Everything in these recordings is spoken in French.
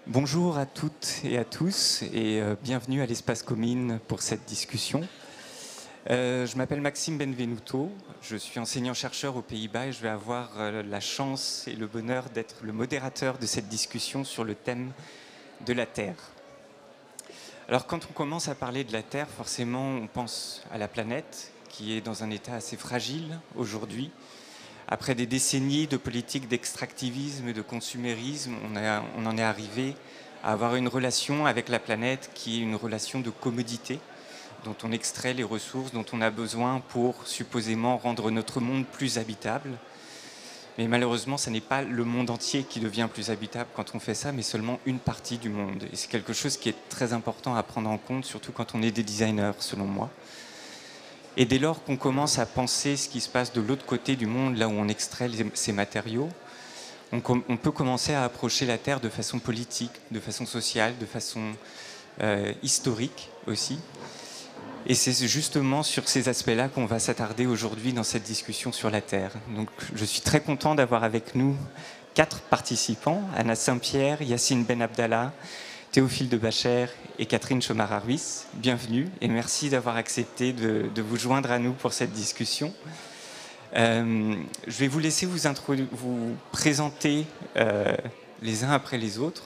Bonjour à toutes et à tous et bienvenue à l'Espace Comines pour cette discussion. Je m'appelle Maxime Benvenuto, je suis enseignant-chercheur aux Pays-Bas et je vais avoir la chance et le bonheur d'être le modérateur de cette discussion sur le thème de la Terre. Alors quand on commence à parler de la Terre, forcément on pense à la planète qui est dans un état assez fragile aujourd'hui. Après des décennies de politique d'extractivisme et de consumérisme, on en est arrivé à avoir une relation avec la planète qui est une relation de commodité, dont on extrait les ressources dont on a besoin pour supposément rendre notre monde plus habitable. Mais malheureusement, ce n'est pas le monde entier qui devient plus habitable quand on fait ça, mais seulement une partie du monde. Et c'est quelque chose qui est très important à prendre en compte, surtout quand on est des designers, selon moi. Et dès lors qu'on commence à penser ce qui se passe de l'autre côté du monde, là où on extrait ces matériaux, on peut commencer à approcher la Terre de façon politique, de façon sociale, de façon historique aussi. Et c'est justement sur ces aspects-là qu'on va s'attarder aujourd'hui dans cette discussion sur la Terre. Donc je suis très content d'avoir avec nous 4 participants, Anna Saint-Pierre, Yacine Ben Abdallah, Théophile de Bacher et Catherine Chomara-Ruiz. Bienvenue et merci d'avoir accepté de vous joindre à nous pour cette discussion. Je vais vous laisser vous présenter les uns après les autres.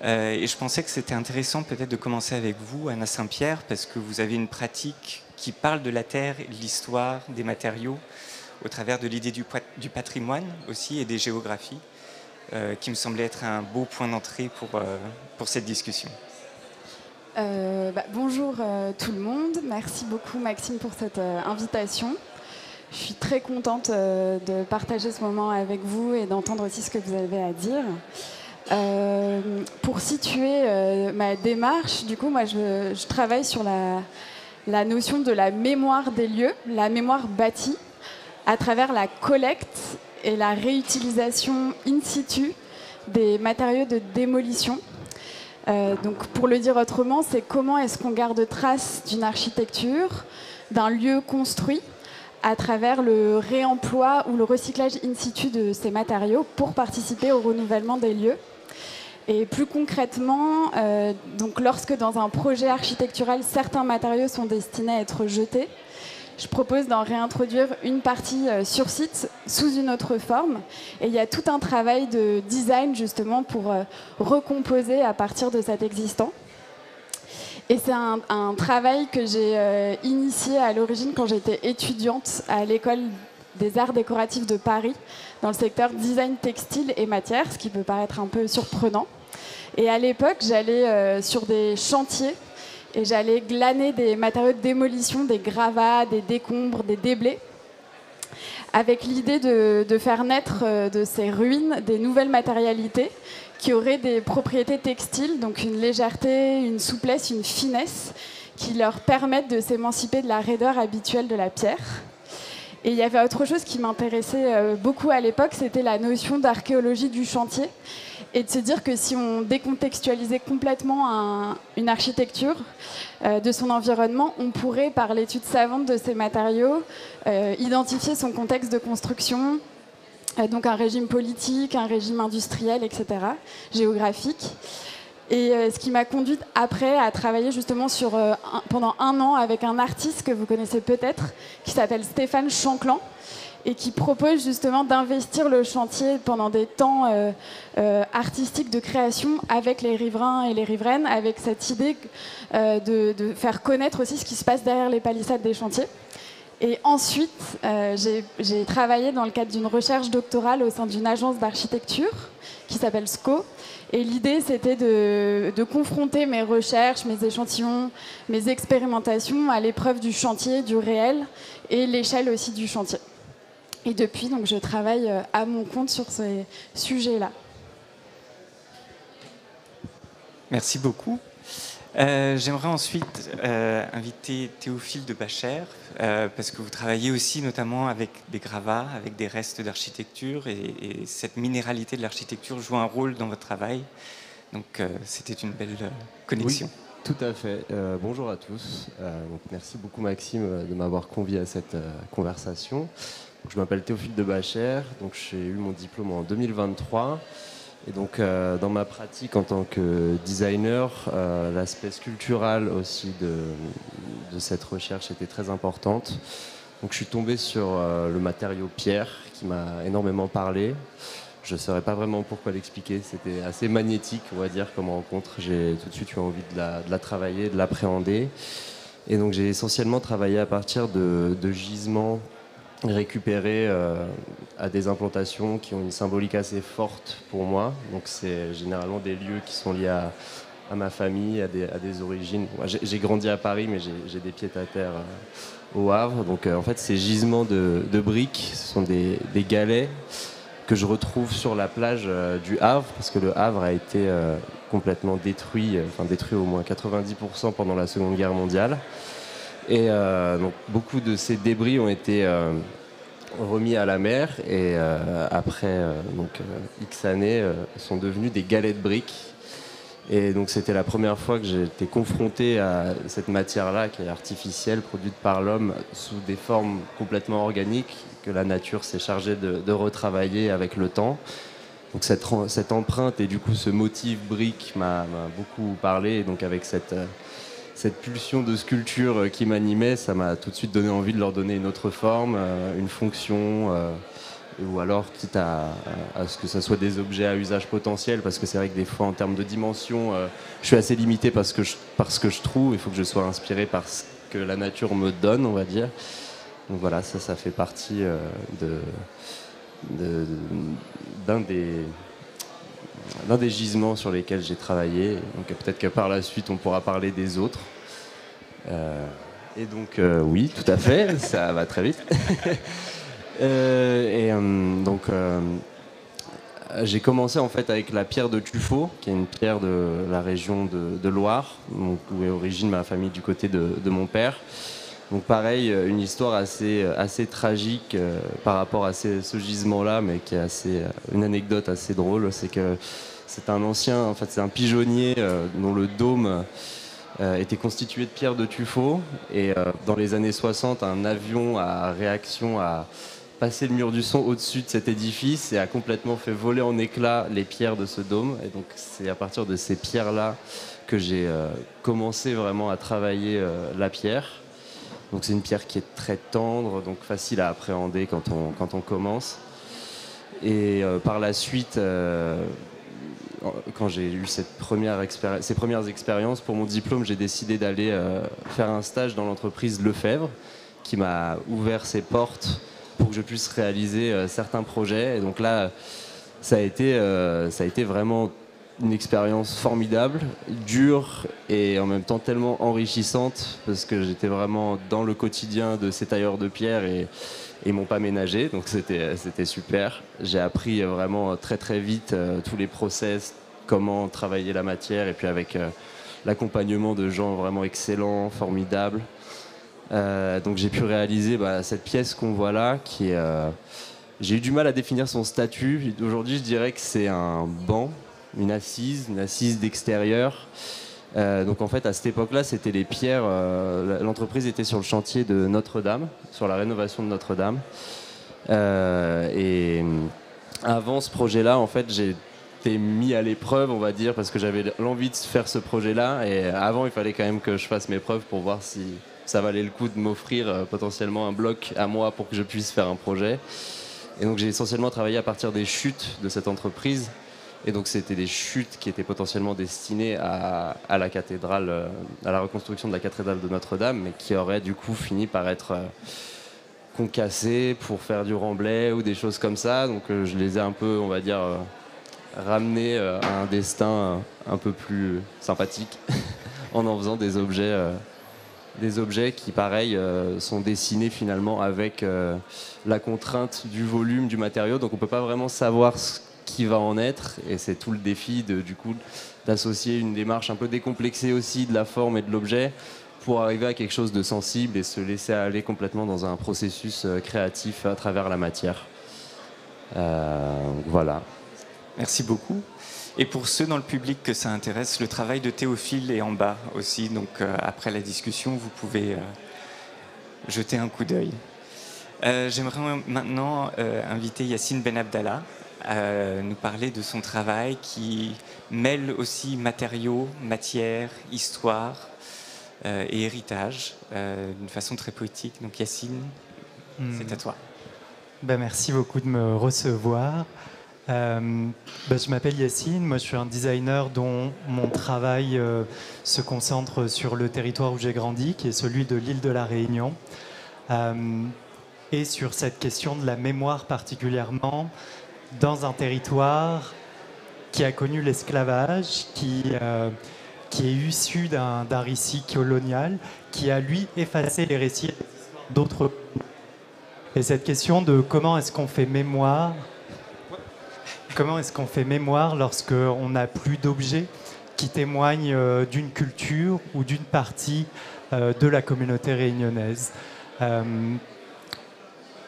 Et je pensais que c'était intéressant peut-être de commencer avec vous, Anna Saint-Pierre, parce que vous avez une pratique qui parle de la Terre, de l'histoire, des matériaux, au travers de l'idée du patrimoine aussi et des géographies. Qui me semblait être un beau point d'entrée pour cette discussion. Bonjour tout le monde, merci beaucoup Maxime pour cette invitation. Je suis très contente de partager ce moment avec vous et d'entendre aussi ce que vous avez à dire. Pour situer ma démarche, du coup, moi je travaille sur la notion de la mémoire des lieux, la mémoire bâtie, à travers la collecte et la réutilisation in situ des matériaux de démolition. Donc pour le dire autrement, c'est comment est-ce qu'on garde trace d'une architecture, d'un lieu construit, à travers le réemploi ou le recyclage in situ de ces matériaux pour participer au renouvellement des lieux. Et plus concrètement, donc lorsque dans un projet architectural, certains matériaux sont destinés à être jetés, je propose d'en réintroduire une partie sur site sous une autre forme. Et il y a tout un travail de design justement pour recomposer à partir de cet existant. Et c'est un travail que j'ai initié à l'origine quand j'étais étudiante à l'école des arts décoratifs de Paris, dans le secteur design textile et matière, ce qui peut paraître un peu surprenant. Et à l'époque, j'allais sur des chantiers et j'allais glaner des matériaux de démolition, des gravats, des décombres, des déblais, avec l'idée de faire naître de ces ruines des nouvelles matérialités qui auraient des propriétés textiles, donc une légèreté, une souplesse, une finesse, qui leur permettent de s'émanciper de la raideur habituelle de la pierre. Et il y avait autre chose qui m'intéressait beaucoup à l'époque, c'était la notion d'archéologie du chantier, et de se dire que si on décontextualisait complètement une architecture de son environnement, on pourrait, par l'étude savante de ces matériaux, identifier son contexte de construction, donc un régime politique, un régime industriel, etc., géographique. Et ce qui m'a conduite après à travailler justement pendant 1 an avec un artiste que vous connaissez peut-être, qui s'appelle Stéphane Chanclan, et qui propose justement d'investir le chantier pendant des temps artistiques de création avec les riverains et les riveraines, avec cette idée de faire connaître aussi ce qui se passe derrière les palissades des chantiers. Et ensuite, j'ai travaillé dans le cadre d'une recherche doctorale au sein d'une agence d'architecture qui s'appelle SCO. Et l'idée, c'était de confronter mes recherches, mes échantillons, mes expérimentations à l'épreuve du chantier, du réel, et l'échelle aussi du chantier. Et depuis, donc, je travaille à mon compte sur ces sujets-là. Merci beaucoup. J'aimerais ensuite inviter Théophile de Bacher, parce que vous travaillez aussi notamment avec des gravats, avec des restes d'architecture, et cette minéralité de l'architecture joue un rôle dans votre travail. Donc c'était une belle connexion. Oui, tout à fait. Bonjour à tous. Donc, merci beaucoup Maxime de m'avoir convié à cette conversation. Je m'appelle Théophile de Bacher, donc j'ai eu mon diplôme en 2023. Et donc, dans ma pratique en tant que designer, l'aspect sculptural aussi de cette recherche était très importante. Donc, je suis tombé sur le matériau pierre qui m'a énormément parlé. Je ne saurais pas vraiment pourquoi l'expliquer. C'était assez magnétique, on va dire, comme rencontre. J'ai tout de suite eu envie de la travailler, de l'appréhender. Et donc, j'ai essentiellement travaillé à partir de gisements récupérés à des implantations qui ont une symbolique assez forte pour moi. Donc c'est généralement des lieux qui sont liés à ma famille, à des origines. Moi, j'ai grandi à Paris, mais j'ai des pieds-à-terre au Havre. Donc en fait, ces gisements de briques, ce sont des galets que je retrouve sur la plage du Havre, parce que le Havre a été complètement détruit, détruit au moins 90% pendant la Seconde Guerre mondiale. Et donc beaucoup de ces débris ont été remis à la mer et après X années sont devenus des galets de briques. Et donc c'était la première fois que j'étais confronté à cette matière-là qui est artificielle, produite par l'homme sous des formes complètement organiques que la nature s'est chargée de retravailler avec le temps. Donc cette empreinte et du coup ce motif brique m'a beaucoup parlé. Et donc avec cette pulsion de sculpture qui m'animait, ça m'a tout de suite donné envie de leur donner une autre forme, une fonction, ou alors quitte à ce que ce soit des objets à usage potentiel, parce que c'est vrai que des fois en termes de dimension, je suis assez limité par ce que je trouve, il faut que je sois inspiré par ce que la nature me donne, on va dire. Donc voilà, ça fait partie d'un des gisements sur lesquels j'ai travaillé. Donc peut-être que par la suite on pourra parler des autres. Et donc oui, tout à fait, ça va très vite. J'ai commencé en fait avec la pierre de Tuffeau, qui est une pierre de la région de Loire, donc, où est origine ma famille du côté de mon père. Donc pareil, une histoire assez tragique par rapport à ce gisement-là, mais qui est une anecdote assez drôle. C'est que c'est c'est un pigeonnier dont le dôme était constitué de pierre de tuffeau. Et dans les années 60, un avion à réaction a passé le mur du son au-dessus de cet édifice et a complètement fait voler en éclats les pierres de ce dôme. Et donc c'est à partir de ces pierres-là que j'ai commencé vraiment à travailler la pierre. Donc c'est une pierre qui est très tendre, donc facile à appréhender quand on commence. Et par la suite, quand j'ai eu ces premières expériences, pour mon diplôme, j'ai décidé d'aller faire un stage dans l'entreprise Lefebvre, qui m'a ouvert ses portes pour que je puisse réaliser certains projets. Et donc là, ça a été vraiment une expérience formidable, dure et en même temps tellement enrichissante, parce que j'étais vraiment dans le quotidien de ces tailleurs de pierre et ils m'ont pas ménagé, donc c'était super. J'ai appris vraiment très très vite tous les process, comment travailler la matière, et puis avec l'accompagnement de gens vraiment excellents, formidables. Donc j'ai pu réaliser cette pièce qu'on voit là, qui est... j'ai eu du mal à définir son statut. Aujourd'hui, je dirais que c'est un banc, une assise d'extérieur. Donc en fait, à cette époque-là, c'était les pierres. L'entreprise était sur le chantier de Notre-Dame, sur la rénovation de Notre-Dame. Et avant ce projet-là, en fait, j'ai été mis à l'épreuve, on va dire, parce que j'avais l'envie de faire ce projet-là. Et avant, il fallait quand même que je fasse mes preuves pour voir si ça valait le coup de m'offrir potentiellement un bloc à moi pour que je puisse faire un projet. Et donc j'ai essentiellement travaillé à partir des chutes de cette entreprise. Et donc c'était des chutes qui étaient potentiellement destinées à la cathédrale, à la reconstruction de la cathédrale de Notre-Dame, mais qui auraient du coup fini par être concassées pour faire du remblai ou des choses comme ça. Donc je les ai un peu, on va dire, ramenées à un destin un peu plus sympathique en faisant des objets qui, pareil, sont dessinés finalement avec la contrainte du volume du matériau. Donc on ne peut pas vraiment savoir ce qui va en être, et c'est tout le défi d'associer une démarche un peu décomplexée aussi de la forme et de l'objet pour arriver à quelque chose de sensible et se laisser aller complètement dans un processus créatif à travers la matière. Voilà. Merci beaucoup. Et pour ceux dans le public que ça intéresse, le travail de Théophile est en bas aussi, donc après la discussion, vous pouvez jeter un coup d'œil. J'aimerais maintenant inviter Yacine Ben Abdallah à nous parler de son travail qui mêle aussi matériaux, matière, histoire et héritage d'une façon très poétique. Donc Yacine, c'est à toi. Merci beaucoup de me recevoir. Je m'appelle Yacine, moi je suis un designer dont mon travail se concentre sur le territoire où j'ai grandi, qui est celui de l'île de la Réunion, et sur cette question de la mémoire particulièrement dans un territoire qui a connu l'esclavage, qui est issu d'un récit colonial, qui a lui effacé les récits d'autres. Et cette question de comment est-ce qu'on fait mémoire lorsqu'on n'a plus d'objets qui témoignent d'une culture ou d'une partie de la communauté réunionnaise.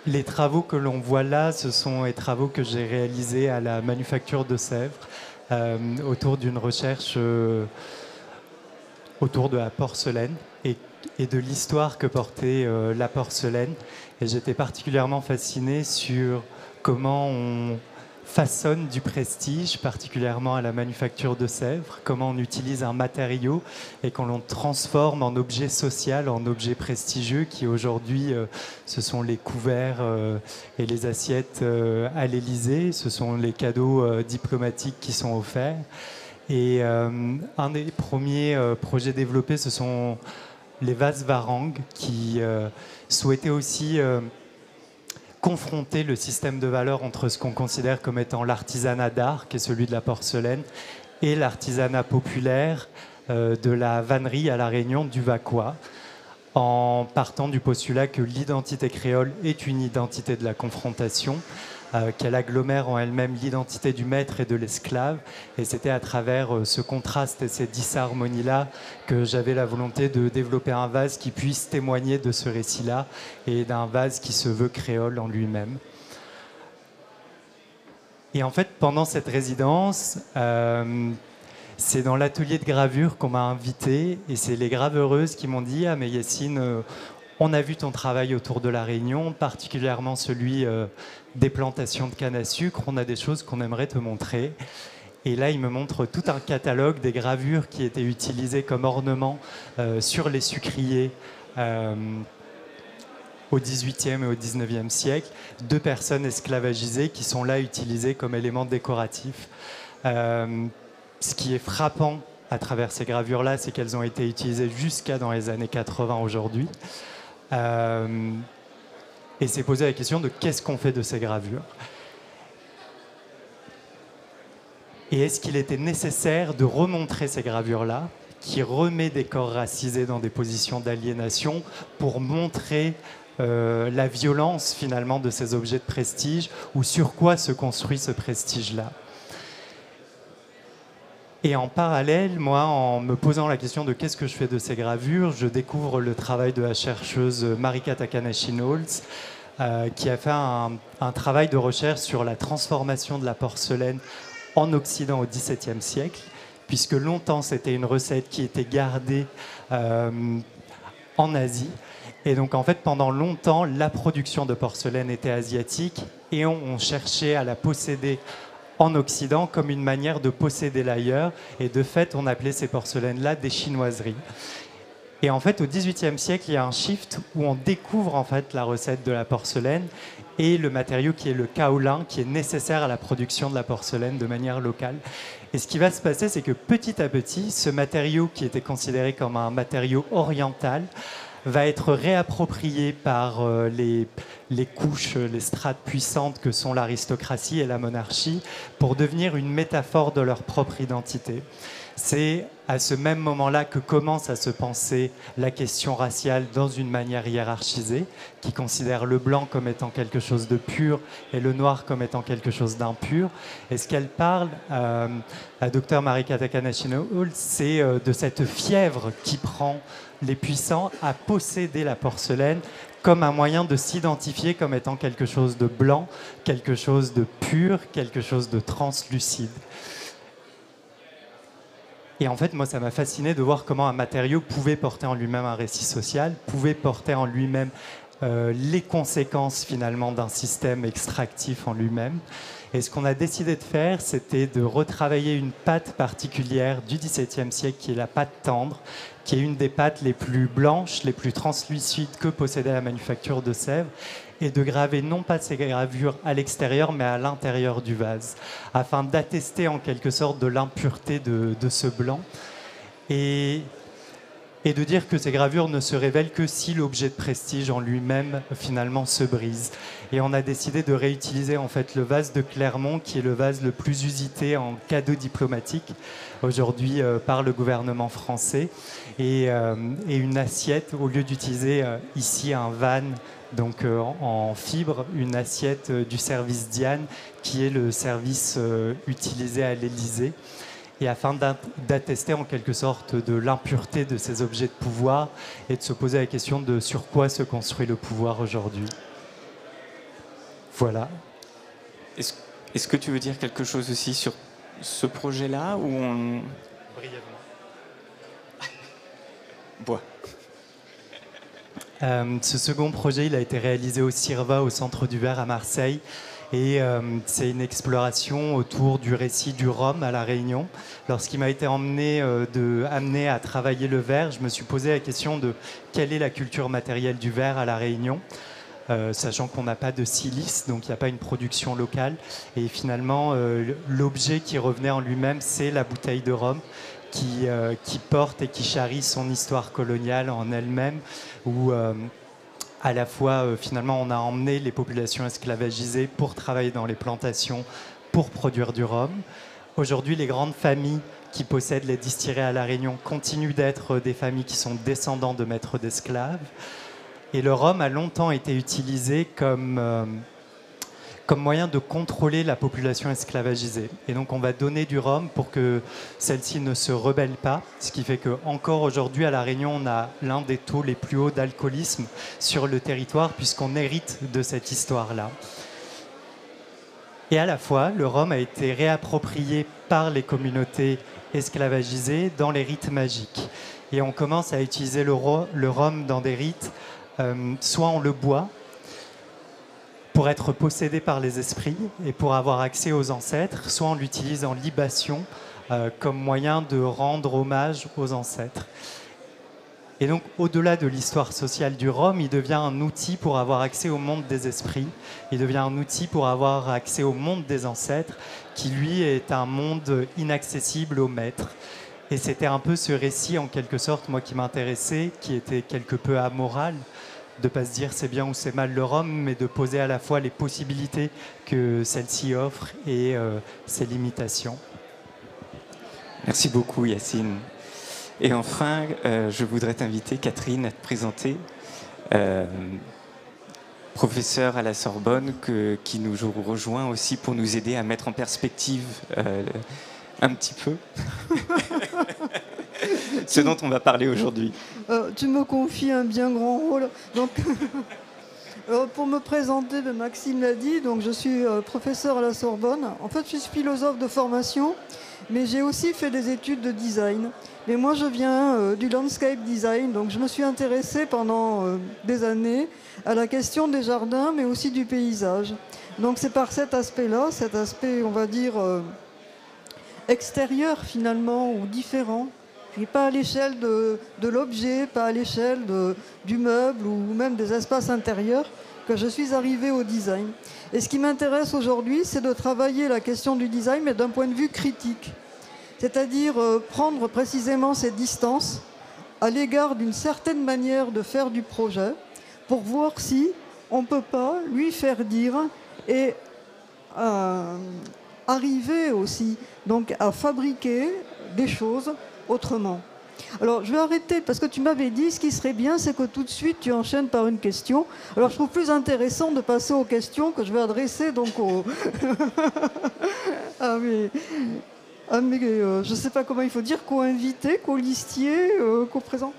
Les travaux que l'on voit là, ce sont les travaux que j'ai réalisés à la Manufacture de Sèvres autour d'une recherche autour de la porcelaine et de l'histoire que portait la porcelaine. Et j'étais particulièrement fasciné sur comment on façonne du prestige, particulièrement à la Manufacture de Sèvres, comment on utilise un matériau et qu'on l'on transforme en objet social, en objet prestigieux, qui aujourd'hui, ce sont les couverts et les assiettes à l'Élysée, ce sont les cadeaux diplomatiques qui sont offerts. Et un des premiers projets développés, ce sont les vases Varang, qui souhaitaient aussi confronter le système de valeurs entre ce qu'on considère comme étant l'artisanat d'art, qui est celui de la porcelaine, et l'artisanat populaire de la vannerie à La Réunion, du Vacois, en partant du postulat que l'identité créole est une identité de la confrontation, qu'elle agglomère en elle-même l'identité du maître et de l'esclave. Et c'était à travers ce contraste et ces disharmonies-là que j'avais la volonté de développer un vase qui puisse témoigner de ce récit-là et d'un vase qui se veut créole en lui-même. Et en fait, pendant cette résidence, c'est dans l'atelier de gravure qu'on m'a invité, et c'est les graveuses qui m'ont dit « Ah mais Yacine, on a vu ton travail autour de la Réunion, particulièrement celui des plantations de canne à sucre. On a des choses qu'on aimerait te montrer. » Et là, il me montre tout un catalogue des gravures qui étaient utilisées comme ornement sur les sucriers au XVIIIe et au XIXe siècle, de personnes esclavagisées qui sont là utilisées comme éléments décoratifs. Ce qui est frappant à travers ces gravures-là, c'est qu'elles ont été utilisées jusqu'à dans les années 80 aujourd'hui. Et s'est posé la question de qu'est-ce qu'on fait de ces gravures. Et est-ce qu'il était nécessaire de remontrer ces gravures-là, qui remet des corps racisés dans des positions d'aliénation, pour montrer la violence finalement de ces objets de prestige, ou sur quoi se construit ce prestige-là. Et en parallèle, moi, en me posant la question de qu'est-ce que je fais de ces gravures, je découvre le travail de la chercheuse Marika Takanashi-Knowles, qui a fait un travail de recherche sur la transformation de la porcelaine en Occident au XVIIe siècle, puisque longtemps c'était une recette qui était gardée en Asie. Et donc en fait, pendant longtemps, la production de porcelaine était asiatique et on cherchait à la posséder en Occident comme une manière de posséder l'ailleurs. Et de fait, on appelait ces porcelaines-là des chinoiseries. Et en fait, au XVIIIe siècle, il y a un shift où on découvre en fait la recette de la porcelaine et le matériau qui est le kaolin, qui est nécessaire à la production de la porcelaine de manière locale. Et ce qui va se passer, c'est que petit à petit, ce matériau qui était considéré comme un matériau oriental va être réapproprié par les couches, les strates puissantes que sont l'aristocratie et la monarchie pour devenir une métaphore de leur propre identité. C'est à ce même moment-là que commence à se penser la question raciale dans une manière hiérarchisée, qui considère le blanc comme étant quelque chose de pur et le noir comme étant quelque chose d'impur. Et ce qu'elle parle, la docteure Marika Takanashi-Knowles, c'est de cette fièvre qui prend les puissants à posséder la porcelaine comme un moyen de s'identifier comme étant quelque chose de blanc, quelque chose de pur, quelque chose de translucide. Et en fait, moi, ça m'a fasciné de voir comment un matériau pouvait porter en lui-même un récit social, pouvait porter en lui-même les conséquences finalement d'un système extractif en lui-même. Et ce qu'on a décidé de faire, c'était de retravailler une pâte particulière du XVIIe siècle, qui est la pâte tendre, qui est une des pâtes les plus blanches, les plus translucides que possédait la manufacture de Sèvres, et de graver non pas ces gravures à l'extérieur, mais à l'intérieur du vase, afin d'attester en quelque sorte de l'impureté de ce blanc. Et de dire que ces gravures ne se révèlent que si l'objet de prestige en lui-même finalement se brise. Et on a décidé de réutiliser en fait le vase de Clermont, qui est le vase le plus usité en cadeau diplomatique aujourd'hui par le gouvernement français, et une assiette, au lieu d'utiliser ici un van donc en fibre, une assiette du service Diane, qui est le service utilisé à l'Élysée. Et afin d'attester en quelque sorte de l'impureté de ces objets de pouvoir et de se poser la question de sur quoi se construit le pouvoir aujourd'hui. Voilà. Est-ce que tu veux dire quelque chose aussi sur ce projet-là ou on... Brièvement. Bois. Ce second projet, il a été réalisé au CIRVA, au Centre du Verre à Marseille. Et c'est une exploration autour du récit du rhum à La Réunion. Lorsqu'il m'a été amené à travailler le verre, je me suis posé la question de quelle est la culture matérielle du verre à La Réunion, sachant qu'on n'a pas de silice, donc il n'y a pas une production locale. Et finalement, l'objet qui revenait en lui-même, c'est la bouteille de rhum qui porte et qui charrie son histoire coloniale en elle-même, où... à la fois, finalement, on a emmené les populations esclavagisées pour travailler dans les plantations, pour produire du rhum. Aujourd'hui, les grandes familles qui possèdent les distilleries à La Réunion continuent d'être des familles qui sont descendants de maîtres d'esclaves. Et le rhum a longtemps été utilisé comme moyen de contrôler la population esclavagisée. Et donc on va donner du rhum pour que celle-ci ne se rebelle pas, ce qui fait qu'encore aujourd'hui à La Réunion, on a l'un des taux les plus hauts d'alcoolisme sur le territoire, puisqu'on hérite de cette histoire-là. Et à la fois, le rhum a été réapproprié par les communautés esclavagisées dans les rites magiques. Et on commence à utiliser le rhum dans des rites, soit on le boit, pour être possédé par les esprits et pour avoir accès aux ancêtres, soit on l'utilise en libation comme moyen de rendre hommage aux ancêtres. Et donc, au-delà de l'histoire sociale du rhum, il devient un outil pour avoir accès au monde des esprits, il devient un outil pour avoir accès au monde des ancêtres, qui lui est un monde inaccessible aux maîtres. Et c'était un peu ce récit, en quelque sorte, moi qui m'intéressait, qui était quelque peu amoral, de ne pas se dire c'est bien ou c'est mal le rhum, mais de poser à la fois les possibilités que celle-ci offre et ses limitations. Merci beaucoup Yacine. Et enfin, je voudrais t'inviter, Catherine, à te présenter, professeure à la Sorbonne, qui nous rejoint aussi pour nous aider à mettre en perspective un petit peu ce dont on va parler aujourd'hui. Tu me confies un bien grand rôle. Donc, pour me présenter, Maxime l'a dit, donc je suis professeur à la Sorbonne. En fait, je suis philosophe de formation, mais j'ai aussi fait des études de design. Mais moi, je viens du landscape design, donc je me suis intéressée pendant des années à la question des jardins, mais aussi du paysage. Donc c'est par cet aspect-là, cet aspect, on va dire, extérieur finalement, ou différent, et pas à l'échelle de l'objet, pas à l'échelle du meuble ou même des espaces intérieurs, que je suis arrivée au design. Et ce qui m'intéresse aujourd'hui, c'est de travailler la question du design, mais d'un point de vue critique. C'est-à-dire prendre précisément ces distances à l'égard d'une certaine manière de faire du projet, pour voir si on ne peut pas lui faire dire et arriver aussi donc, à fabriquer des choses autrement. Alors, je vais arrêter, parce que tu m'avais dit, ce qui serait bien, c'est que tout de suite, tu enchaînes par une question. Alors, je trouve plus intéressant de passer aux questions que je vais adresser donc aux... je ne sais pas comment il faut dire, co-invité, co-listier, co-présent.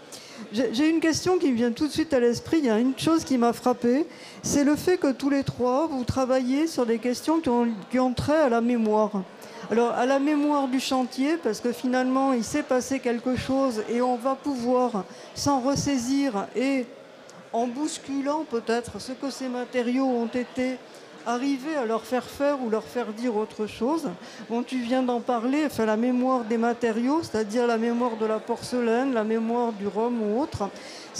J'ai une question qui me vient tout de suite à l'esprit. Il y a une chose qui m'a frappée, c'est le fait que tous les trois, vous travaillez sur des questions qui ont trait à la mémoire. Alors, à la mémoire du chantier, parce que finalement, il s'est passé quelque chose et on va pouvoir s'en ressaisir et en bousculant peut-être ce que ces matériaux ont été, arriver à leur faire ou leur faire dire autre chose. Bon, tu viens d'en parler, enfin, la mémoire des matériaux, c'est-à-dire la mémoire de la porcelaine, la mémoire du rhum ou autre,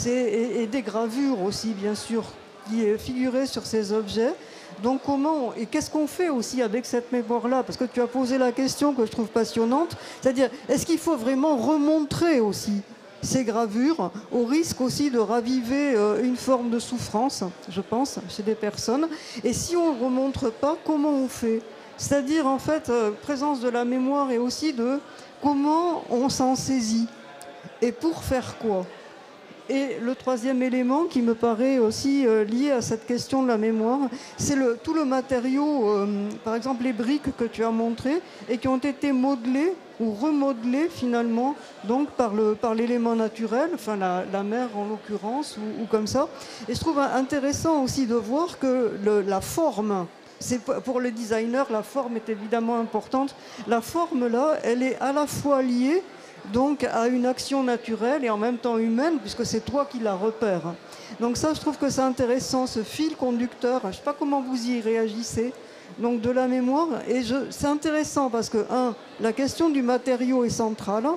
et des gravures aussi, bien sûr, qui figuraient sur ces objets. Donc comment, et qu'est-ce qu'on fait aussi avec cette mémoire-là? Parce que tu as posé la question que je trouve passionnante, c'est-à-dire, est-ce qu'il faut vraiment remontrer aussi ces gravures, au risque aussi de raviver une forme de souffrance, je pense, chez des personnes. Et si on ne remontre pas, comment on fait? C'est-à-dire, en fait, présence de la mémoire et aussi de comment on s'en saisit et pour faire quoi. Et le troisième élément qui me paraît aussi lié à cette question de la mémoire, c'est tout le matériau, par exemple les briques que tu as montrées et qui ont été modelées ou remodelées finalement donc par l'élément naturel, enfin la mer en l'occurrence ou comme ça. Et je trouve intéressant aussi de voir que la forme, pour le designer, la forme est évidemment importante. La forme là, elle est à la fois liée donc à une action naturelle et en même temps humaine, puisque c'est toi qui la repères. Donc ça, je trouve que c'est intéressant, ce fil conducteur. Je ne sais pas comment vous y réagissez, donc de la mémoire. Et c'est intéressant parce que, la question du matériau est centrale,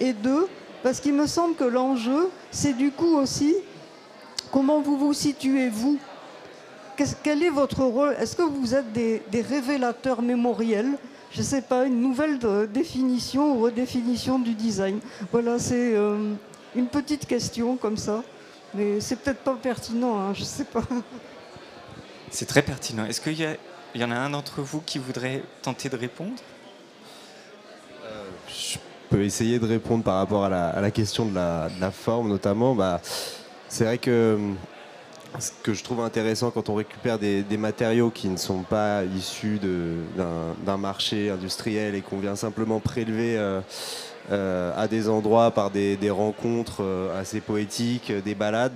et deux, parce qu'il me semble que l'enjeu, c'est du coup aussi comment vous vous situez, vous. Quel est votre rôle? Est-ce que vous êtes des révélateurs mémoriels? Je ne sais pas, une nouvelle définition ou redéfinition du design. Voilà, c'est une petite question comme ça. Mais c'est peut-être pas pertinent, hein, je ne sais pas. C'est très pertinent. Est-ce qu'il y en a un d'entre vous qui voudrait tenter de répondre? Je peux essayer de répondre par rapport à la question de la forme, notamment. C'est vrai que ce que je trouve intéressant quand on récupère des matériaux qui ne sont pas issus d'un marché industriel et qu'on vient simplement prélever à des endroits par des rencontres assez poétiques, des balades,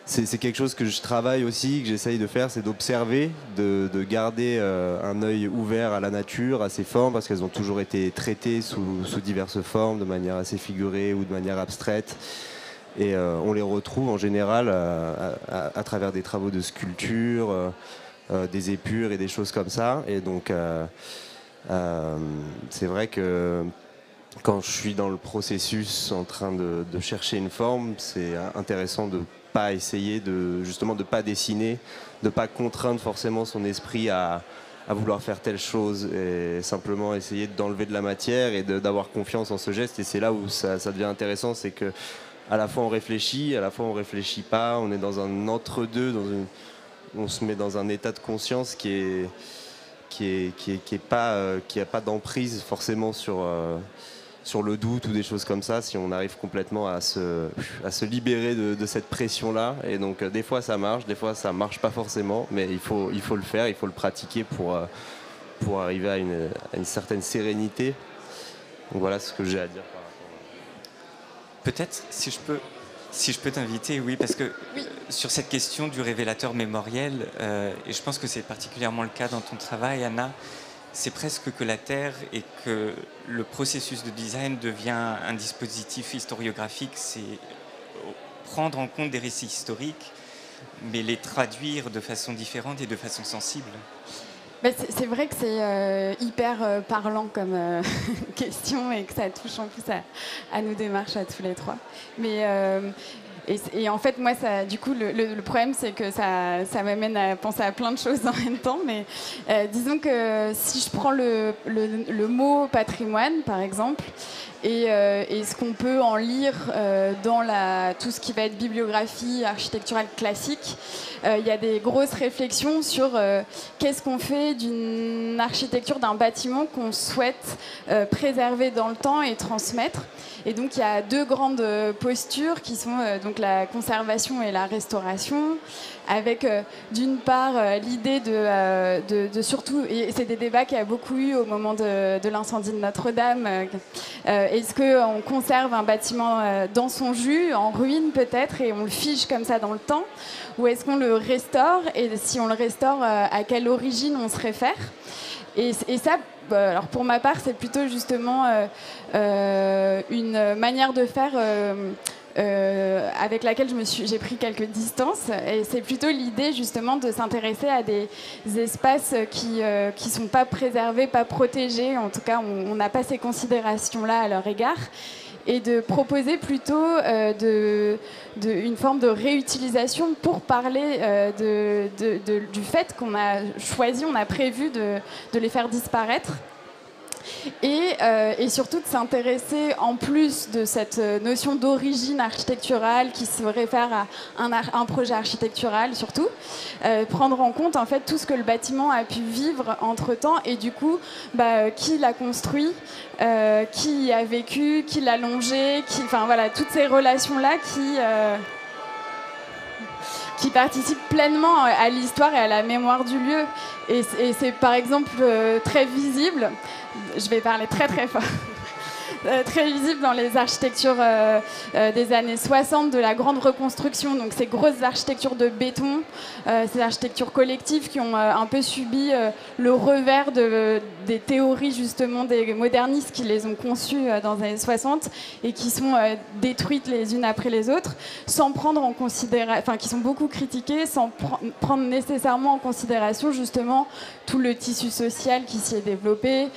c'est quelque chose que je travaille aussi, que j'essaye de faire, c'est d'observer, de garder un œil ouvert à la nature, à ses formes, parce qu'elles ont toujours été traitées sous diverses formes, de manière assez figurée ou de manière abstraite. Et on les retrouve en général à travers des travaux de sculpture, des épures et des choses comme ça. Et donc, c'est vrai que quand je suis dans le processus en train de chercher une forme, c'est intéressant de pas essayer justement de pas dessiner, de pas contraindre forcément son esprit à vouloir faire telle chose, et simplement essayer d'enlever de la matière et d'avoir confiance en ce geste. Et c'est là où ça devient intéressant, c'est que à la fois on réfléchit, à la fois on réfléchit pas, on est dans un entre-deux, on se met dans un état de conscience qui a pas d'emprise forcément sur le doute ou des choses comme ça, si on arrive complètement à se libérer de cette pression-là. Et donc des fois ça marche, des fois ça marche pas forcément, mais il faut le faire, il faut le pratiquer pour arriver à une certaine sérénité. Donc voilà ce que j'ai à dire. Peut-être, si je peux t'inviter, oui, parce que sur cette question du révélateur mémoriel, et je pense que c'est particulièrement le cas dans ton travail, Anna, c'est presque que la Terre et que le processus de design devient un dispositif historiographique, c'est prendre en compte des récits historiques, mais les traduire de façon différente et de façon sensible. C'est vrai que c'est hyper parlant comme question et que ça touche en plus à nos démarches à tous les trois. Mais et en fait, moi, du coup, le problème, c'est que ça m'amène à penser à plein de choses en même temps. Mais disons que si je prends le mot patrimoine, par exemple, et ce qu'on peut en lire dans tout ce qui va être bibliographie architecturale classique, il y a des grosses réflexions sur qu'est-ce qu'on fait d'une architecture, d'un bâtiment qu'on souhaite préserver dans le temps et transmettre. Et donc il y a deux grandes postures qui sont donc la conservation et la restauration, avec d'une part l'idée de surtout, et c'est des débats qu'il y a beaucoup eu au moment de l'incendie de Notre-Dame, est-ce qu'on conserve un bâtiment dans son jus, en ruine peut-être, et on le fige comme ça dans le temps, ou est-ce qu'on le restaure, et si on le restaure, à quelle origine on se réfère? Et ça, alors pour ma part, c'est plutôt justement une manière de faire avec laquelle j'ai pris quelques distances. Et c'est plutôt l'idée justement de s'intéresser à des espaces qui sont pas préservés, pas protégés. En tout cas, on n'a pas ces considérations-là à leur égard. Et de proposer plutôt une forme de réutilisation pour parler du fait qu'on a choisi, on a prévu de les faire disparaître. Et surtout de s'intéresser, en plus de cette notion d'origine architecturale qui se réfère à un projet architectural surtout, prendre en compte en fait tout ce que le bâtiment a pu vivre entre-temps et du coup qui l'a construit, qui y a vécu, qui l'a longé, enfin voilà, toutes ces relations-là qui participent pleinement à l'histoire et à la mémoire du lieu. Et c'est par exemple très visible, je vais parler très très fort, très visible dans les architectures des années 60, de la grande reconstruction, donc ces grosses architectures de béton, ces architectures collectives qui ont un peu subi le revers des théories justement des modernistes qui les ont conçues dans les années 60 et qui sont détruites les unes après les autres, sans prendre en considération, enfin qui sont beaucoup critiquées, sans prendre nécessairement en considération justement tout le tissu social qui s'y est développé,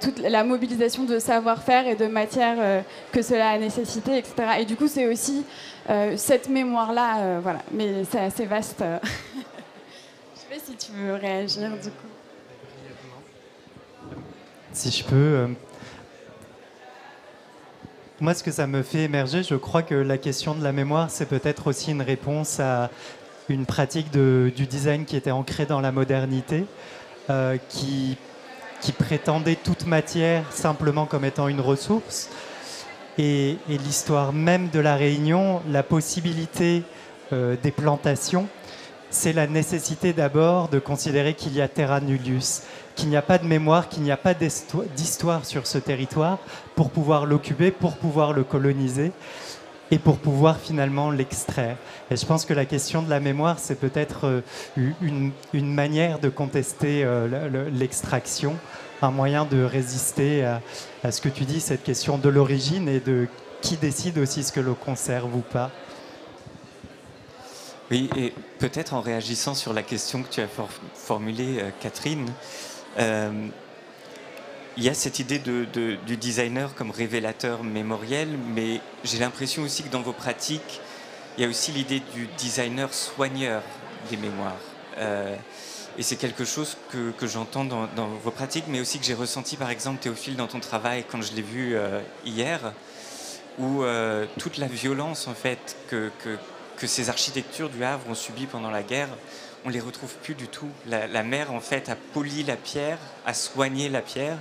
toute la mobilisation de savoir-faire et de matière que cela a nécessité, etc. Et du coup, c'est aussi cette mémoire-là, voilà. Mais c'est assez vaste. Je sais pas si tu veux réagir, du coup. Si je peux... Moi, ce que ça me fait émerger, je crois que la question de la mémoire, c'est peut-être aussi une réponse à une pratique du design qui était ancrée dans la modernité, qui prétendait toute matière simplement comme étant une ressource. Et l'histoire même de la Réunion, la possibilité des plantations, c'est la nécessité d'abord de considérer qu'il y a terra nullius, qu'il n'y a pas de mémoire, qu'il n'y a pas d'histoire sur ce territoire pour pouvoir l'occuper, pour pouvoir le coloniser et pour pouvoir finalement l'extraire. Et je pense que la question de la mémoire, c'est peut-être une manière de contester l'extraction, un moyen de résister à ce que tu dis, cette question de l'origine et de qui décide aussi ce que l'on conserve ou pas. Oui, et peut-être en réagissant sur la question que tu as formulée, Catherine, il y a cette idée du designer comme révélateur mémoriel, mais j'ai l'impression aussi que dans vos pratiques, il y a aussi l'idée du designer soigneur des mémoires. Et c'est quelque chose que j'entends dans vos pratiques, mais aussi que j'ai ressenti, par exemple, Théophile, dans ton travail, quand je l'ai vu hier, où toute la violence, en fait, que ces architectures du Havre ont subi pendant la guerre, on ne les retrouve plus du tout. La mer, en fait, a poli la pierre, a soigné la pierre.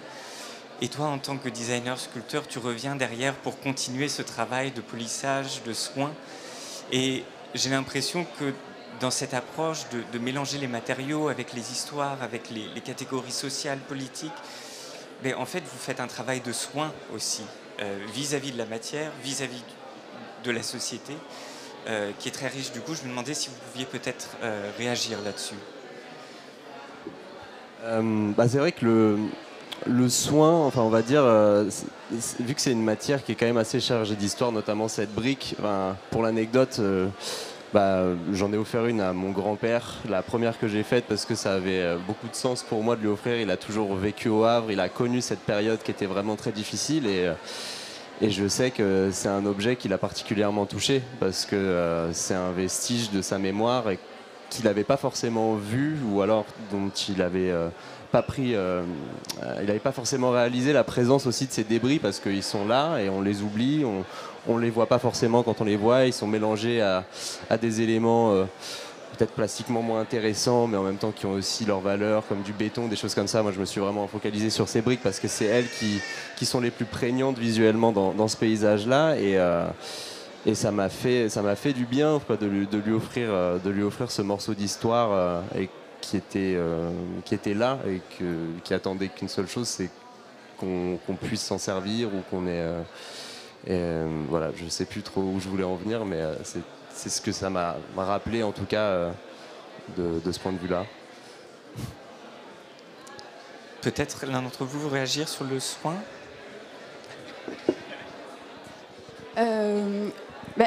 Et toi, en tant que designer, sculpteur, tu reviens derrière pour continuer ce travail de polissage, de soin. Et j'ai l'impression que dans cette approche de mélanger les matériaux avec les histoires, avec les catégories sociales, politiques, mais en fait, vous faites un travail de soin aussi, vis-à-vis de la matière, vis-à-vis de la société, qui est très riche. Du coup, je me demandais si vous pouviez peut-être réagir là-dessus. C'est vrai que le soin, enfin on va dire, vu que c'est une matière qui est quand même assez chargée d'histoire, notamment cette brique, pour l'anecdote, j'en ai offert une à mon grand-père, la première que j'ai faite parce que ça avait beaucoup de sens pour moi de lui offrir. Il a toujours vécu au Havre, il a connu cette période qui était vraiment très difficile et je sais que c'est un objet qui l'a particulièrement touché parce que c'est un vestige de sa mémoire et qu'il n'avait pas forcément vu ou alors dont il n'avait pas pris, il n'avait pas forcément réalisé la présence aussi de ces débris parce qu'ils sont là et on les oublie, on ne les voit pas forcément quand on les voit, ils sont mélangés à des éléments peut-être plastiquement moins intéressants mais en même temps qui ont aussi leur valeur comme du béton, des choses comme ça. Moi je me suis vraiment focalisé sur ces briques parce que c'est elles qui sont les plus prégnantes visuellement dans ce paysage-là et ça m'a fait du bien quoi, de lui offrir ce morceau d'histoire et qui était là et qui attendait qu'une seule chose, c'est qu'on puisse s'en servir ou qu'on ait... voilà, je ne sais plus trop où je voulais en venir, mais c'est ce que ça m'a rappelé en tout cas de ce point de vue-là. Peut-être l'un d'entre vous réagir sur le soin ?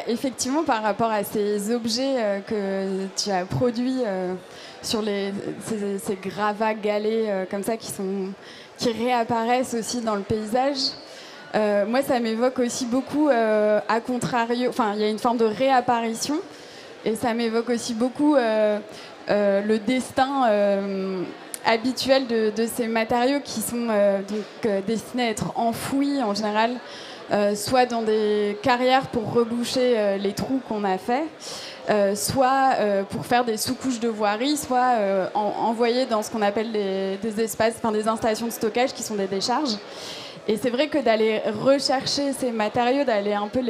Effectivement, par rapport à ces objets que tu as produits sur ces gravats galets comme ça qui réapparaissent aussi dans le paysage, moi ça m'évoque aussi beaucoup, à contrario, enfin il y a une forme de réapparition et ça m'évoque aussi beaucoup le destin habituel de ces matériaux qui sont destinés à être enfouis en général. Soit dans des carrières pour reboucher les trous qu'on a faits, soit pour faire des sous-couches de voirie, soit envoyés dans ce qu'on appelle des espaces, enfin des installations de stockage qui sont des décharges. Et c'est vrai que d'aller rechercher ces matériaux, d'aller un peu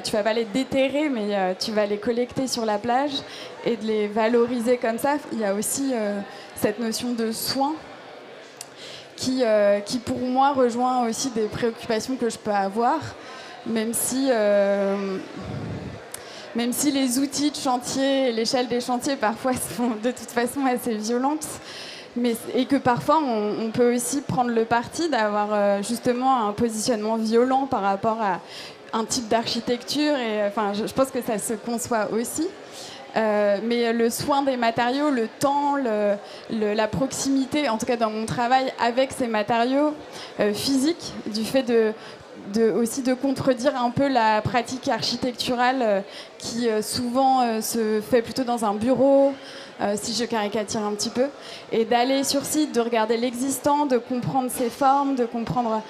tu vas pas les déterrer, mais tu vas les collecter sur la plage et de les valoriser comme ça. Il y a aussi cette notion de soin qui pour moi rejoint aussi des préoccupations que je peux avoir, même si les outils de chantier et l'échelle des chantiers parfois sont de toute façon assez violentes, et que parfois on peut aussi prendre le parti d'avoir justement un positionnement violent par rapport à un type d'architecture, et je pense que ça se conçoit aussi. Mais le soin des matériaux, le temps, la proximité, en tout cas dans mon travail avec ces matériaux physiques, du fait aussi de contredire un peu la pratique architecturale qui souvent se fait plutôt dans un bureau, si je caricature un petit peu, et d'aller sur site, de regarder l'existant, de comprendre ses formes, de comprendre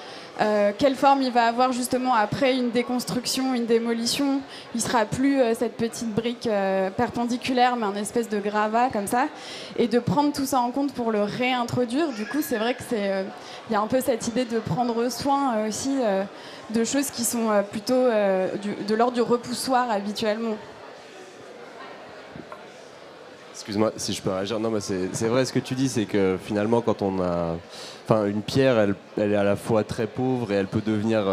quelle forme il va avoir justement après une déconstruction, une démolition. Il ne sera plus cette petite brique perpendiculaire, mais un espèce de gravat comme ça, et de prendre tout ça en compte pour le réintroduire. Du coup, c'est vrai que y a un peu cette idée de prendre soin aussi de choses qui sont plutôt de l'ordre du repoussoir habituellement. Excuse-moi si je peux réagir. Non, c'est vrai ce que tu dis, c'est que finalement quand on a... Enfin, une pierre, elle est à la fois très pauvre et elle peut devenir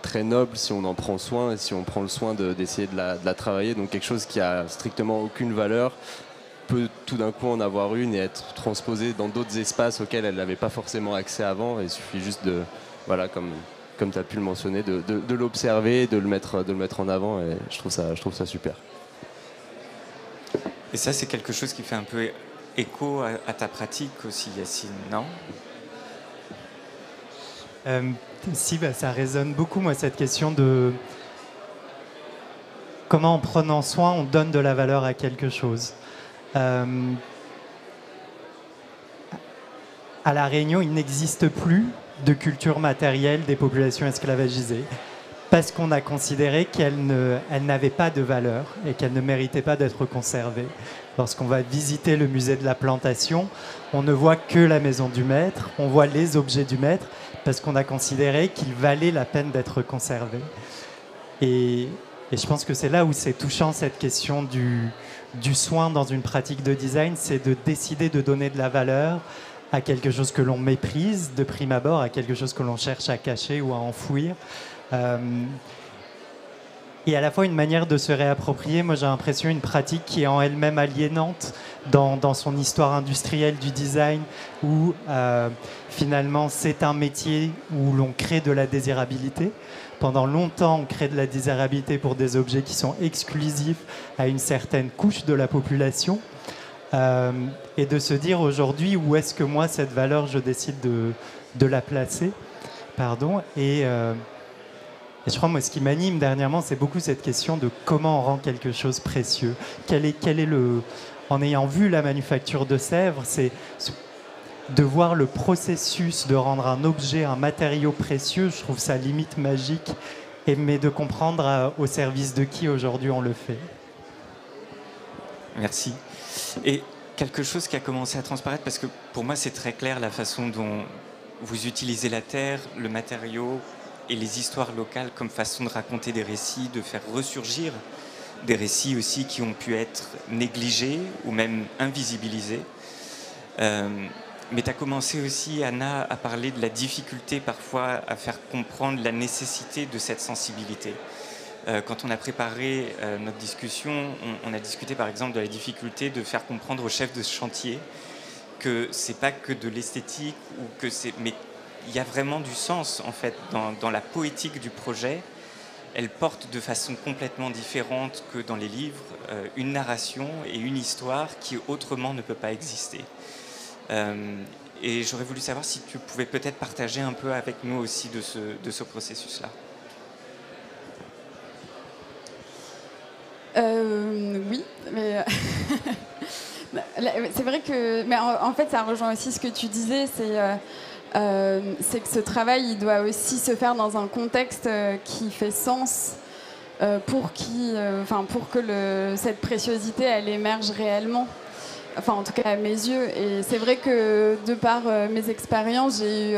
très noble si on en prend soin et si on prend le soin d'essayer de la travailler. Donc quelque chose qui a strictement aucune valeur peut tout d'un coup en avoir une et être transposée dans d'autres espaces auxquels elle n'avait pas forcément accès avant. Et il suffit juste de, voilà, comme tu as pu le mentionner, de l'observer, de le mettre en avant. Et je trouve ça super. Et ça, c'est quelque chose qui fait un peu écho à ta pratique aussi, Yacine, non ? Si, ça résonne beaucoup, moi, cette question de comment, en prenant soin, on donne de la valeur à quelque chose. À La Réunion, il n'existe plus de culture matérielle des populations esclavagisées, parce qu'on a considéré qu'elle n'avait pas de valeur et qu'elle ne méritait pas d'être conservée. Lorsqu'on va visiter le musée de la plantation, on ne voit que la maison du maître, on voit les objets du maître, parce qu'on a considéré qu'il valait la peine d'être conservé. Et je pense que c'est là où c'est touchant, cette question du soin dans une pratique de design, c'est de décider de donner de la valeur à quelque chose que l'on méprise de prime abord, à quelque chose que l'on cherche à cacher ou à enfouir. Et à la fois une manière de se réapproprier, moi j'ai l'impression, une pratique qui est en elle-même aliénante dans son histoire industrielle du design, où finalement c'est un métier où l'on crée de la désirabilité. Pendant longtemps, on crée de la désirabilité pour des objets qui sont exclusifs à une certaine couche de la population. Et de se dire aujourd'hui, où est-ce que moi, cette valeur, je décide de la placer. Et je crois, moi, ce qui m'anime dernièrement, c'est beaucoup cette question de comment on rend quelque chose précieux. En ayant vu la manufacture de Sèvres, c'est de voir le processus de rendre un objet, un matériau précieux. Je trouve ça limite magique, mais de comprendre au service de qui aujourd'hui on le fait. Merci. Et quelque chose qui a commencé à transparaître, parce que pour moi c'est très clair la façon dont vous utilisez la terre, le matériau et les histoires locales comme façon de raconter des récits, de faire ressurgir des récits aussi qui ont pu être négligés ou même invisibilisés. Mais tu as commencé aussi, Anna, à parler de la difficulté parfois à faire comprendre la nécessité de cette sensibilité. Quand on a préparé notre discussion, on a discuté par exemple de la difficulté de faire comprendre aux chefs de chantier que c'est pas que de l'esthétique, mais il y a vraiment du sens en fait dans la poétique du projet, elle porte de façon complètement différente que dans les livres une narration et une histoire qui autrement ne peut pas exister. Et j'aurais voulu savoir si tu pouvais peut-être partager un peu avec nous aussi de ce processus-là. Oui, mais c'est vrai que, mais en fait, ça rejoint aussi ce que tu disais, c'est que ce travail, il doit aussi se faire dans un contexte qui fait sens pour que cette préciosité, elle émerge réellement. Enfin, en tout cas à mes yeux. Et c'est vrai que de par mes expériences, j'ai eu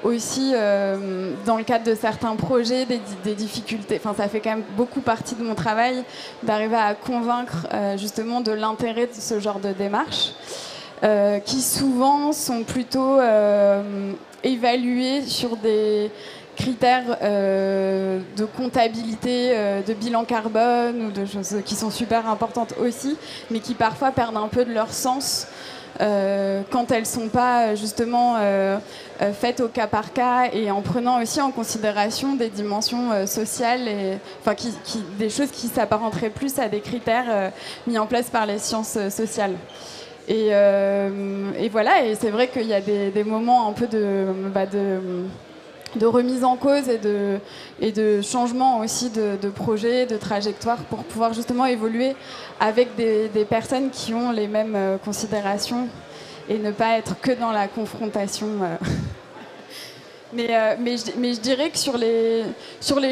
aussi, dans le cadre de certains projets, des difficultés. Enfin, ça fait quand même beaucoup partie de mon travail d'arriver à convaincre justement de l'intérêt de ce genre de démarche, qui souvent sont plutôt évalués sur des critères de comptabilité, de bilan carbone ou de choses qui sont super importantes aussi, mais qui parfois perdent un peu de leur sens quand elles ne sont pas justement faites au cas par cas et en prenant aussi en considération des dimensions sociales, des choses qui s'apparenteraient plus à des critères mis en place par les sciences sociales. Et voilà, et c'est vrai qu'il y a des moments un peu de remise en cause et de changement aussi de projet, de trajectoire pour pouvoir justement évoluer avec des personnes qui ont les mêmes considérations et ne pas être que dans la confrontation. Mais je dirais que sur les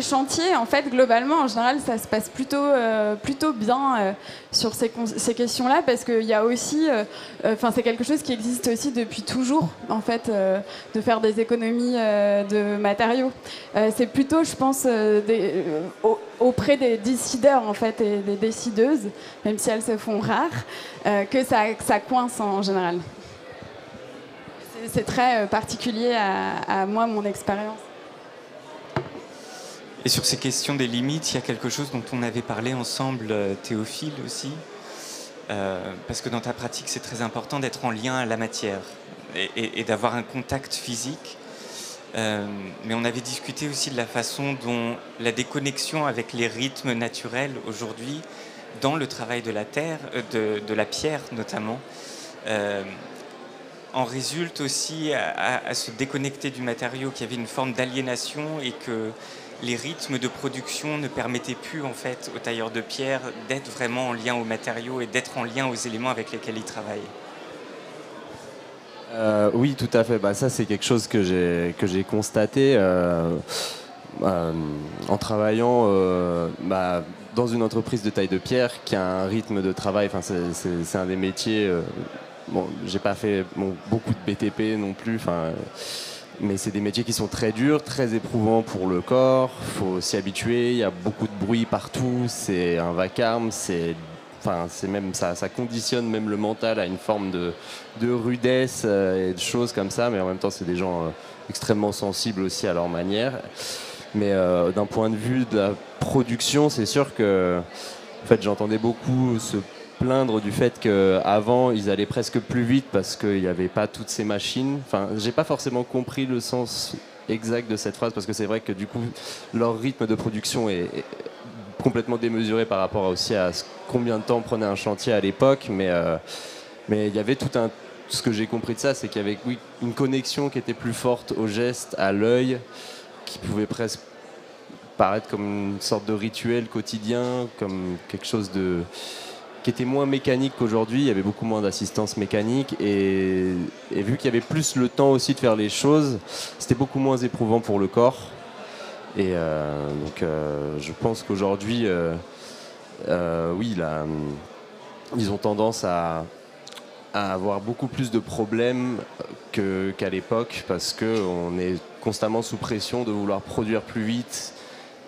chantiers, en fait, globalement, en général, ça se passe plutôt bien sur ces questions-là, parce qu'il y a aussi, c'est quelque chose qui existe aussi depuis toujours, en fait, de faire des économies de matériaux. C'est plutôt, je pense, auprès des décideurs, en fait, et des décideuses, même si elles se font rares, que ça coince en général. C'est très particulier à moi, mon expérience. Et sur ces questions des limites, il y a quelque chose dont on avait parlé ensemble, Théophile aussi, parce que dans ta pratique, c'est très important d'être en lien à la matière et d'avoir un contact physique. Mais on avait discuté aussi de la façon dont la déconnexion avec les rythmes naturels aujourd'hui, dans le travail de la terre, de la pierre notamment, en résulte aussi à se déconnecter du matériau, qu'il y avait une forme d'aliénation et que les rythmes de production ne permettaient plus en fait aux tailleurs de pierre d'être vraiment en lien au matériau et d'être en lien aux éléments avec lesquels ils travaillent. Oui, tout à fait. Ça, c'est quelque chose que j'ai constaté en travaillant dans une entreprise de taille de pierre qui a un rythme de travail. C'est un des métiers. Bon, j'ai pas fait beaucoup de BTP non plus, mais c'est des métiers qui sont très durs, très éprouvants pour le corps. Il faut s'y habituer. Il y a beaucoup de bruit partout. C'est un vacarme. Ça conditionne même le mental à une forme de rudesse et de choses comme ça. Mais en même temps, c'est des gens extrêmement sensibles aussi à leur manière. Mais d'un point de vue de la production, c'est sûr que, en fait, j'entendais beaucoup se plaindre du fait qu'avant ils allaient presque plus vite parce qu'il n'y avait pas toutes ces machines. J'ai pas forcément compris le sens exact de cette phrase, parce que c'est vrai que du coup leur rythme de production est complètement démesuré par rapport aussi à combien de temps prenait un chantier à l'époque, mais il y avait ce que j'ai compris de ça, c'est qu'il y avait une connexion qui était plus forte au geste, à l'œil, qui pouvait presque paraître comme une sorte de rituel quotidien, comme quelque chose qui était moins mécanique qu'aujourd'hui. Il y avait beaucoup moins d'assistance mécanique et vu qu'il y avait plus le temps aussi de faire les choses, c'était beaucoup moins éprouvant pour le corps. Et donc je pense qu'aujourd'hui, ils ont tendance à avoir beaucoup plus de problèmes qu'à l'époque, parce qu'on est constamment sous pression de vouloir produire plus vite.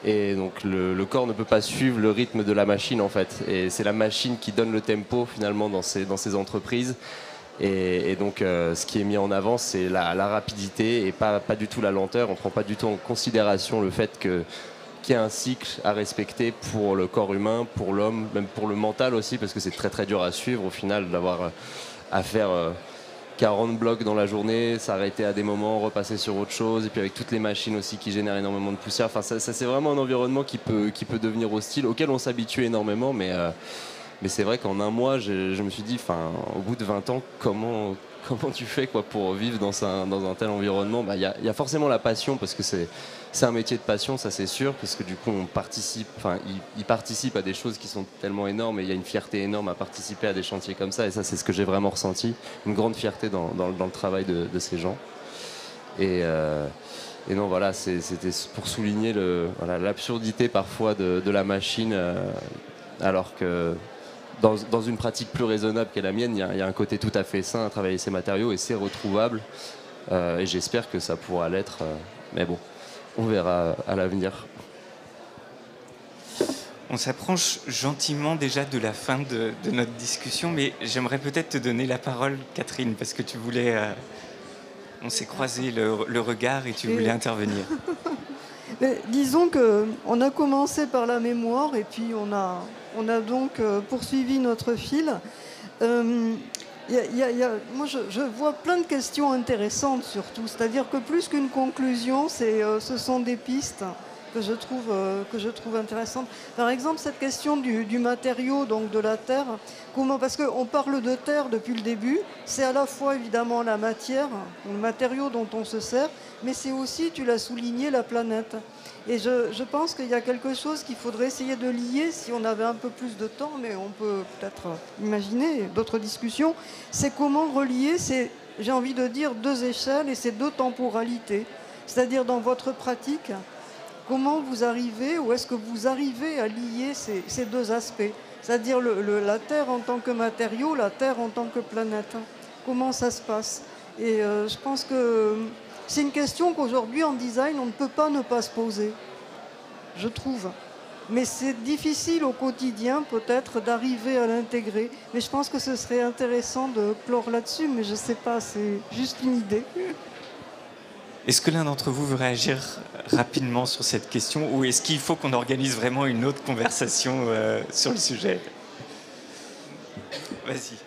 Et donc le corps ne peut pas suivre le rythme de la machine, en fait. Et c'est la machine qui donne le tempo finalement dans ces entreprises. Et donc ce qui est mis en avant, c'est la rapidité et pas du tout la lenteur. On ne prend pas du tout en considération le fait qu'il y a un cycle à respecter pour le corps humain, pour l'homme, même pour le mental aussi, parce que c'est très très dur à suivre au final, d'avoir à faire 40 blocs dans la journée, s'arrêter à des moments, repasser sur autre chose, et puis avec toutes les machines aussi qui génèrent énormément de poussière. Enfin, ça c'est vraiment un environnement qui peut devenir hostile, auquel on s'habitue énormément, mais c'est vrai qu'en un mois, je me suis dit, au bout de 20 ans, comment tu fais pour vivre dans un tel environnement? Il y a forcément la passion, parce que c'est un métier de passion, ça c'est sûr, parce que du coup il participe à des choses qui sont tellement énormes, et il y a une fierté énorme à participer à des chantiers comme ça, et ça c'est ce que j'ai vraiment ressenti, une grande fierté dans le travail de ces gens. Et non, voilà, c'était pour souligner l'absurdité parfois de la machine, alors que dans une pratique plus raisonnable qu'est la mienne, il y a un côté tout à fait sain à travailler ces matériaux, et c'est retrouvable, et j'espère que ça pourra l'être, mais bon, on verra à l'avenir. On s'approche gentiment déjà de la fin de notre discussion, mais j'aimerais peut-être te donner la parole, Catherine, parce que tu voulais... on s'est croisé le regard et tu voulais intervenir. Mais disons qu'on a commencé par la mémoire, et puis on a donc poursuivi notre fil. Moi, je vois plein de questions intéressantes surtout. C'est-à-dire que plus qu'une conclusion, ce sont des pistes que je trouve intéressantes. Par exemple, cette question du matériau, donc de la terre. Parce qu'on parle de terre depuis le début, c'est à la fois évidemment la matière, le matériau dont on se sert, mais c'est aussi, tu l'as souligné, la planète. Et je pense qu'il y a quelque chose qu'il faudrait essayer de lier si on avait un peu plus de temps, mais on peut peut-être imaginer d'autres discussions. C'est comment relier j'ai envie de dire, deux échelles et ces deux temporalités. C'est-à-dire dans votre pratique, comment vous arrivez, ou est-ce que vous arrivez à lier ces deux aspects? C'est-à-dire la Terre en tant que matériau, la Terre en tant que planète. Comment ça se passe? Et je pense que c'est une question qu'aujourd'hui en design, on ne peut pas ne pas se poser, je trouve. Mais c'est difficile au quotidien peut-être d'arriver à l'intégrer. Mais je pense que ce serait intéressant de clore là-dessus, mais je ne sais pas, c'est juste une idée. Est-ce que l'un d'entre vous veut réagir rapidement sur cette question, ou est-ce qu'il faut qu'on organise vraiment une autre conversation sur le sujet? Vas-y.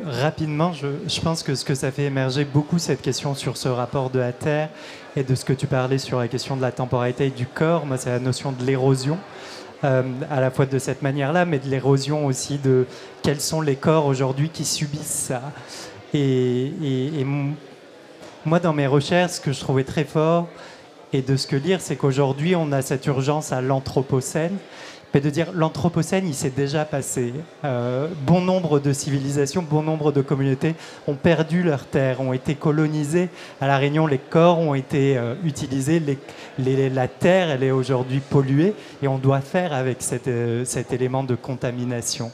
Rapidement, je pense que ce que ça fait émerger beaucoup, cette question sur ce rapport de la Terre, et de ce que tu parlais sur la question de la temporalité et du corps, moi c'est la notion de l'érosion, à la fois de cette manière-là, mais de l'érosion aussi de quels sont les corps aujourd'hui qui subissent ça. Et moi, dans mes recherches, ce que je trouvais très fort, et de ce que lire, c'est qu'aujourd'hui, on a cette urgence à l'anthropocène, mais de dire l'anthropocène, il s'est déjà passé. Bon nombre de civilisations, bon nombre de communautés ont perdu leur terre, ont été colonisées. À La Réunion, les corps ont été utilisés, la terre, elle est aujourd'hui polluée, et on doit faire avec cet élément de contamination.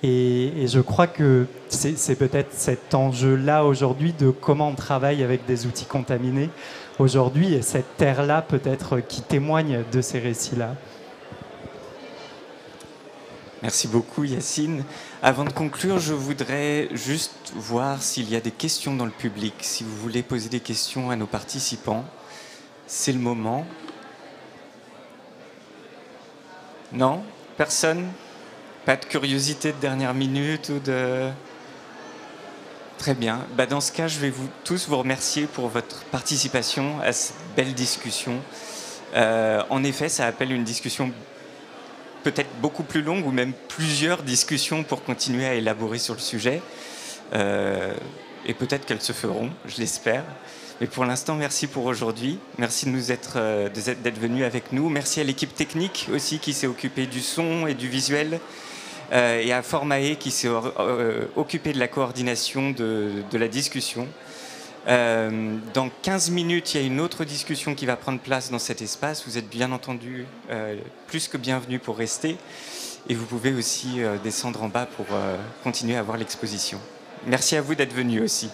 Et je crois que c'est peut-être cet enjeu-là aujourd'hui de comment on travaille avec des outils contaminés aujourd'hui, et cette terre-là peut-être qui témoigne de ces récits-là. Merci beaucoup Yacine. Avant de conclure, je voudrais juste voir s'il y a des questions dans le public. Si vous voulez poser des questions à nos participants, c'est le moment. Non? Personne? Pas de curiosité de dernière minute ou de... Très bien. Dans ce cas, je vais tous vous remercier pour votre participation à cette belle discussion. En effet, ça appelle une discussion peut-être beaucoup plus longue, ou même plusieurs discussions pour continuer à élaborer sur le sujet. Et peut-être qu'elles se feront, je l'espère. Mais pour l'instant, merci pour aujourd'hui. Merci d'être venus avec nous. Merci à l'équipe technique aussi qui s'est occupée du son et du visuel. Et à Formae qui s'est occupé de la coordination de la discussion. Dans 15 minutes, il y a une autre discussion qui va prendre place dans cet espace. Vous êtes bien entendu plus que bienvenus pour rester. Et vous pouvez aussi descendre en bas pour continuer à voir l'exposition. Merci à vous d'être venus aussi.